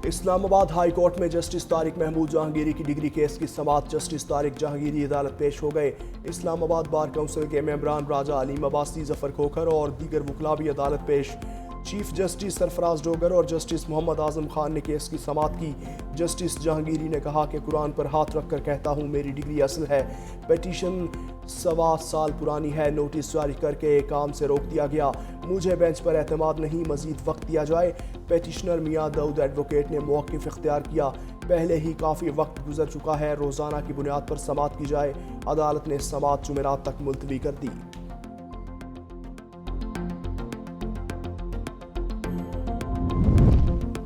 اسلام آباد high court میں justice Tariq Mahmood Jahangiri کی ڈگری کیس کی سماعت جسٹس طارق جہانگیری عدالت پیش ہو گئے۔ اسلام آباد بار کونسل کے ممبران راجہ علیم عباسی، ظفر کھوکھر اور دیگر وکلاء بھی عدالت پیش۔ چیف جسٹس سرفراز ڈوگر اور جسٹس محمد اعظم خان نے کیس کی سماعت کی۔ جسٹس جہانگیری نے کہا کہ قرآن پر ہاتھ رکھ کر کہتا ہوں میری ڈگری اصل ہے۔ پیٹیشن 1.25 سال پرانی ہے، نوٹس جاری کر کے کام سے روک دیا گیا۔ مجھے بینچ پر اعتماد نہیں، مزید وقت دیا جائے۔ پیٹیشنر میاں داؤد ایڈوکیٹ نے موقف اختیار کیا، پہلے ہی کافی وقت گزر چکا ہے، روزانہ کی بنیاد پر سماعت کی جائے۔ عدالت نے سماعت جمعرات تک ملتوی کر دی۔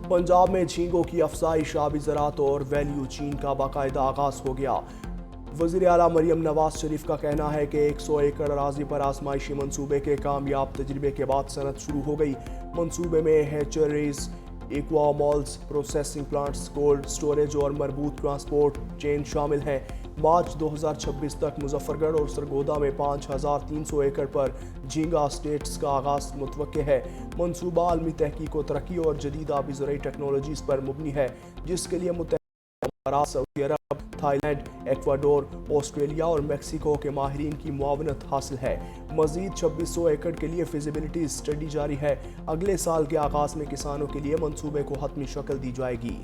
پنجاب میں جھینگوں کی افزائش، آبی زراعت اور ویلیو چین کا باقاعدہ آغاز ہو گیا۔ وزیر اعلیٰ مریم نواز شریف کا کہنا ہے کہ 100 ایکڑ اراضی پر آزمائشی منصوبے کے کامیاب تجربے کے بعد صنعت شروع ہو گئی۔ منصوبے میں hatcheries, aqua malls, processing plants, cold storage اور مربوط ٹرانسپورٹ چین شامل ہیں۔ مارچ 2026 تک مظفر گڑھ اور سرگودا میں 5300 ایکڑ پر جھینگا اسٹیٹس کا آغاز متوقع ہے۔ منصوبہ عالمی تحقیق و ترقی اور جدید آبی زرعی ٹیکنالوجیز پر مبنی ہے، جس کے لیے متحدہ امارات، سعودی عرب، تھائی لینڈ، ایکواڈور، آسٹریلیا اور میکسیکو کے ماہرین کی معاونت حاصل ہے۔ مزید 2600 ایکڑ کے لیے فیزیبلٹی اسٹڈی جاری ہے۔ اگلے سال کے آغاز میں کسانوں کے لیے منصوبے کو حتمی شکل دی جائے گی۔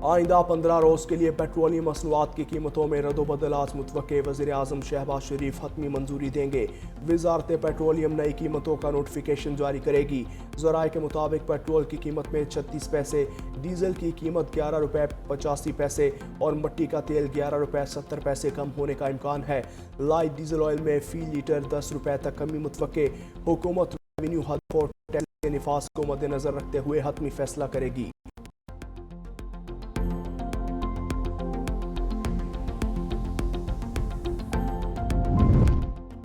آئندہ 15 روز کے لیے پیٹرولیم مصنوعات کی قیمتوں میں رد و بدل آج متوقع، وزیر اعظم شہباز شریف حتمی منظوری دیں گے۔ وزارت پیٹرولیم نئی قیمتوں کا نوٹیفیکیشن جاری کرے گی۔ ذرائع کے مطابق پیٹرول کی قیمت میں 36 پیسے، ڈیزل کی قیمت 11 روپے 85 پیسے اور مٹی کا تیل 11 روپے 70 پیسے کم ہونے کا امکان ہے۔ لائٹ ڈیزل آئل میں فی لیٹر 10 روپے تک کمی متوقع۔ حکومت ریونیو ہدف اور ٹیکس کے نفاذ کو مد نظر رکھتے ہوئے حتمی فیصلہ کرے گی۔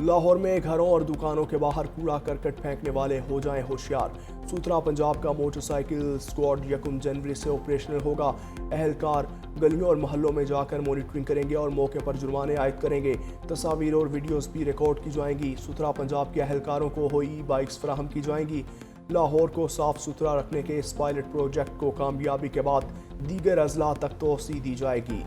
لاہور میں گھروں اور دکانوں کے باہر کوڑا کرکٹ پھینکنے والے ہو جائیں ہوشیار۔ ستھرا پنجاب کا موٹر سائیکل اسکواڈ 1 جنوری سے آپریشنل ہوگا۔ اہلکار گلیوں اور محلوں میں جا کر مانیٹرنگ کریں گے اور موقع پر جرمانے عائد کریں گے۔ تصاویر اور ویڈیوز بھی ریکارڈ کی جائیں گی۔ ستھرا پنجاب کے اہلکاروں کو ای بائکس فراہم کی جائیں گی۔ لاہور کو صاف ستھرا رکھنے کے اس پائلٹ پروجیکٹ کو کامیابی کے بعد دیگر اضلاع تک توسیع دی جائے گی۔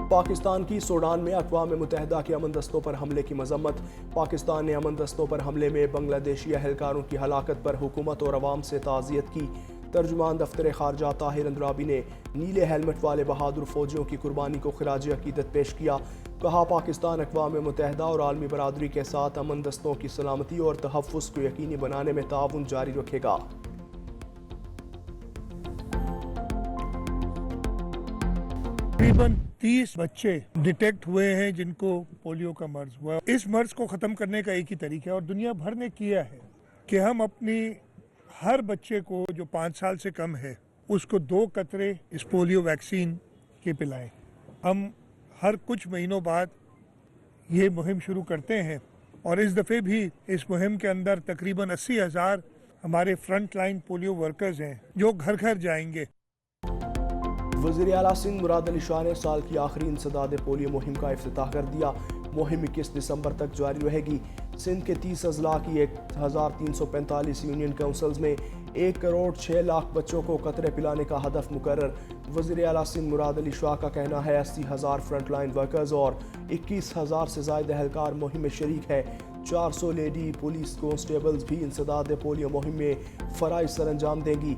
پاکستان کی سوڈان میں اقوام متحدہ کے امن دستوں پر حملے کی مذمت۔ پاکستان نے امن دستوں پر حملے میں بنگلہ دیشی اہلکاروں کی ہلاکت پر حکومت اور عوام سے تعزیت کی۔ ترجمان دفتر خارجہ طاہر اندرابی نے نیلے ہیلمٹ والے بہادر فوجیوں کی قربانی کو خراج عقیدت پیش کیا۔ کہا پاکستان اقوام متحدہ اور عالمی برادری کے ساتھ امن دستوں کی سلامتی اور تحفظ کو یقینی بنانے میں تعاون جاری رکھے گا۔ تقریباً 30 بچے ڈیٹیکٹ ہوئے ہیں جن کو پولیو کا مرض ہوا۔ اس مرض کو ختم کرنے کا ایک ہی طریقہ ہے اور دنیا بھر نے کیا ہے کہ ہم اپنی ہر بچے کو جو 5 سال سے کم ہے اس کو 2 قطرے اس پولیو ویکسین کے پلائیں۔ ہم ہر کچھ مہینوں بعد یہ مہم شروع کرتے ہیں اور اس دفعے بھی اس مہم کے اندر تقریباً 80,000 ہمارے فرنٹ لائن پولیو ورکرز ہیں جو گھر گھر جائیں گے۔ وزیر اعلیٰ سندھ مراد علی شاہ نے سال کی آخری انسداد پولیو مہم کا افتتاح کر دیا۔ مہم 21 دسمبر تک جاری رہے گی۔ سندھ کے 30 اضلاع کی 1345 یونین کونسلز میں 1 کروڑ 6 لاکھ بچوں کو قطرے پلانے کا ہدف مقرر۔ وزیر اعلیٰ سندھ مراد علی شاہ کا کہنا ہے 80,000 فرنٹ لائن ورکرز اور 21,000 سے زائد اہلکار مہم میں شریک ہے۔ 400 لیڈی پولیس کانسٹیبلز بھی انسداد پولیو مہم میں فرائض سر انجام دیں گی۔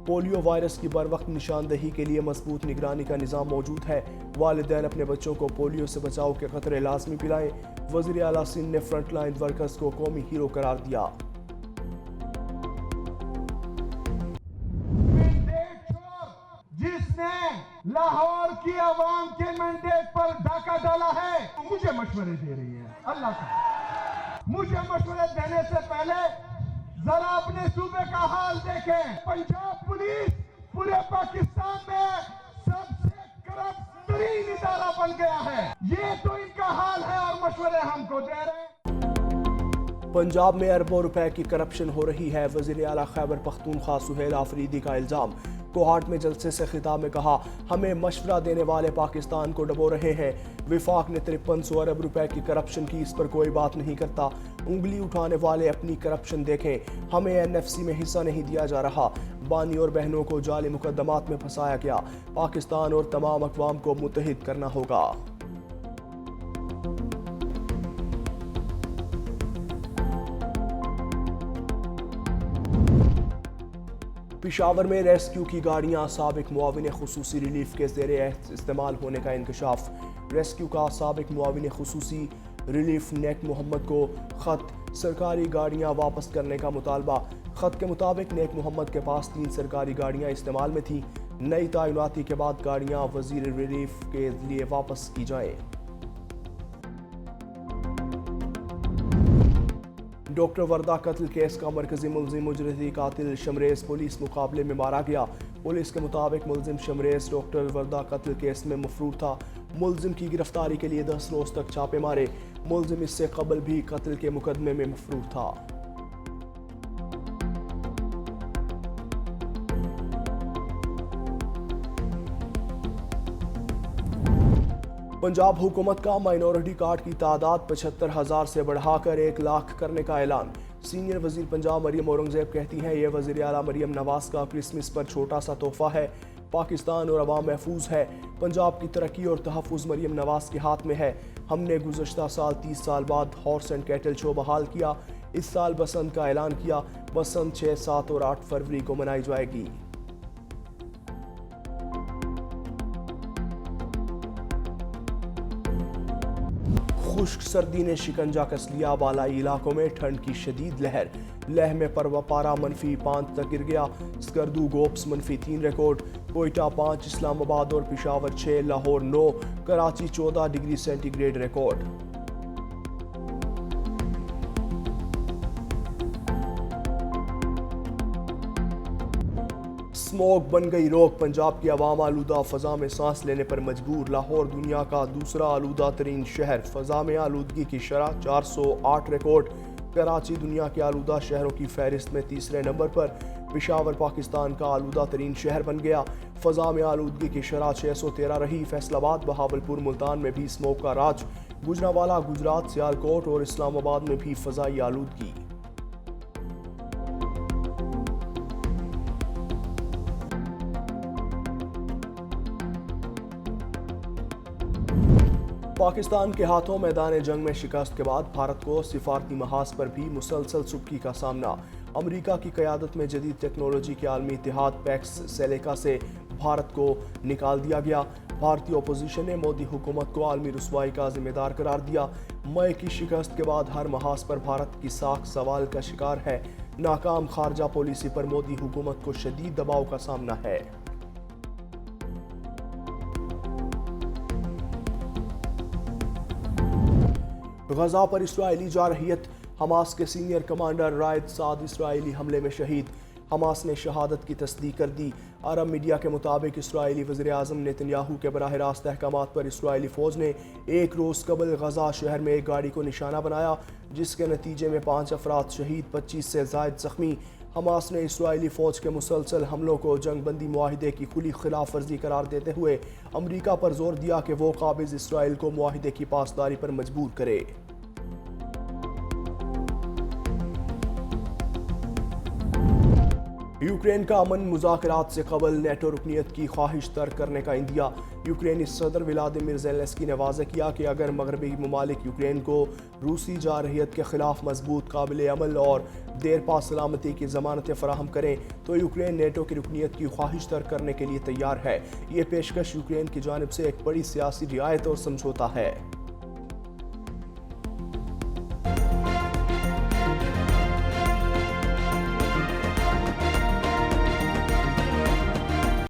پولیو وائرس کی بروقت نشاندہی کے لیے مضبوط نگرانی کا نظام موجود ہے۔ والدین اپنے بچوں کو پولیو سے بچاؤ کے قطرے لازمی پلائیں۔ وزیر اعلیٰ سندھ نے فرنٹ لائن ورکرز کو قومی ہیرو قرار دیا۔ جس نے لاہور کی عوام کے مینڈیٹ پر ڈاکہ ڈالا ہے مجھے مشورے دے رہی ہے۔ اللہ کا مجھے مشورے دینے سے پہلے ذرا اپنے صوبے کا حال دیکھیں۔ پنجاب پولیس پورے پاکستان میں سب سے کرپٹ ترین ادارہ بن گیا ہے۔ یہ تو ان کا حال ہے اور مشورے ہم کو دے رہے ہیں۔ پنجاب میں اربوں روپے کی کرپشن ہو رہی ہے۔ وزیر اعلیٰ خیبر پختونخوا سہیل آفریدی کا الزام۔ کوہاٹ میں جلسے سے خطاب میں کہا، ہمیں مشورہ دینے والے پاکستان کو ڈبو رہے ہیں۔ وفاق نے 5300 ارب روپے کی کرپشن کی، اس پر کوئی بات نہیں کرتا۔ انگلی اٹھانے والے اپنی کرپشن دیکھیں، ہمیں NFC میں حصہ نہیں دیا جا رہا۔ بانی اور بہنوں کو جعلی مقدمات میں پھنسایا گیا۔ پاکستان اور تمام اقوام کو متحد کرنا ہوگا۔ پشاور میں ریسکیو کی گاڑیاں، سابق معاون خصوصی ریلیف کے زیر استعمال ہونے کا انکشاف۔ ریسکیو کا سابق معاون خصوصی ریلیف نیک محمد کو خط، سرکاری گاڑیاں واپس کرنے کا مطالبہ۔ خط کے مطابق نیک محمد کے پاس 3 سرکاری گاڑیاں استعمال میں تھیں، نئی تعیناتی کے بعد گاڑیاں وزیر ریلیف کے لیے واپس کی جائیں۔ ڈاکٹر وردہ قتل کیس کا مرکزی ملزم مجرحی قاتل شمریز پولیس مقابلے میں مارا گیا۔ پولیس کے مطابق ملزم شمریز ڈاکٹر وردہ قتل کیس میں مفرور تھا۔ ملزم کی گرفتاری کے لیے 10 روز تک چھاپے مارے۔ ملزم اس سے قبل بھی قتل کے مقدمے میں مفرور تھا۔ پنجاب حکومت کا مائنورٹی کارڈ کی تعداد 75,000 سے بڑھا کر 1 لاکھ کرنے کا اعلان۔ سینئر وزیر پنجاب مریم اورنگزیب کہتی ہیں، یہ وزیر اعلیٰ مریم نواز کا کرسمس پر چھوٹا سا تحفہ ہے۔ پاکستان اور عوام محفوظ ہے۔ پنجاب کی ترقی اور تحفظ مریم نواز کے ہاتھ میں ہے۔ ہم نے گزشتہ سال 30 سال بعد ہارس اینڈ کیٹل شو بحال کیا۔ اس سال بسنت کا اعلان کیا۔ بسنت 6، 7 اور 8 فروری کو منائی جائے گی۔ خشک سردی نے شکنجا کس لیا، بالائی علاقوں میں ٹھنڈ کی شدید لہر۔ لیہ میں پارا -5 تک گر گیا۔ سکردو گوپس -3 ریکارڈ۔ کوئٹہ 5، اسلام آباد اور Peshawar 6، Lahore 9، Karachi 14 degree centigrade record. Smog بن گئی روک، پنجاب کی عوام آلودہ فضا میں سانس لینے پر مجبور۔ لاہور دنیا کا دوسرا آلودہ ترین شہر، فضا میں آلودگی کی شرح 408 ریکارڈ۔ کراچی دنیا کے آلودہ شہروں کی فہرست میں تیسرے نمبر پر۔ پشاور پاکستان کا آلودہ ترین شہر بن گیا۔ فضا میں آلودگی کی شرح 613 رہی۔ فیصل آباد، بہاولپور، ملتان میں بھی اسموگ کا راج۔ گجرانوالہ، گجرات، سیالکوٹ اور اسلام آباد میں بھی فضائی آلودگی۔ پاکستان کے ہاتھوں میدان جنگ میں شکست کے بعد بھارت کو سفارتی محاذ پر بھی مسلسل سبکی کا سامنا۔ امریکہ کی قیادت میں جدید ٹیکنالوجی کے عالمی اتحاد پیکس سیلیکا سے بھارت کو نکال دیا گیا۔ بھارتی اپوزیشن نے مودی حکومت کو عالمی رسوائی کا ذمہ دار قرار دیا۔ مئی کی شکست کے بعد ہر محاذ پر بھارت کی ساکھ سوال کا شکار ہے۔ ناکام خارجہ پالیسی پر مودی حکومت کو شدید دباؤ کا سامنا ہے۔ غزہ پر اسرائیلی جارحیت، حماس کے سینئر کمانڈر رائد سعد اسرائیلی حملے میں شہید۔ حماس نے شہادت کی تصدیق کر دی۔ عرب میڈیا کے مطابق اسرائیلی وزیر اعظم نیتن یاہو کے براہ راست احکامات پر اسرائیلی فوج نے 1 روز قبل غزہ شہر میں ایک گاڑی کو نشانہ بنایا، جس کے نتیجے میں 5 افراد شہید، 25 سے زائد زخمی۔ حماس نے اسرائیلی فوج کے مسلسل حملوں کو جنگ بندی معاہدے کی کھلی خلاف ورزی قرار دیتے ہوئے امریکہ پر زور دیا کہ وہ قابض اسرائیل کو معاہدے کی پاسداری پر مجبور کرے۔ یوکرین کا امن مذاکرات سے قبل نیٹو رکنیت کی خواہش ترک کرنے کا عندیہ۔ یوکرینی صدر ولادیمیر زیلنسکی نے واضح کیا کہ اگر مغربی ممالک یوکرین کو روسی جارحیت کے خلاف مضبوط، قابل عمل اور دیر پا سلامتی کی ضمانتیں فراہم کریں تو یوکرین نیٹو کی رکنیت کی خواہش ترک کرنے کے لیے تیار ہے۔ یہ پیشکش یوکرین کی جانب سے ایک بڑی سیاسی رعایت اور سمجھوتہ ہے۔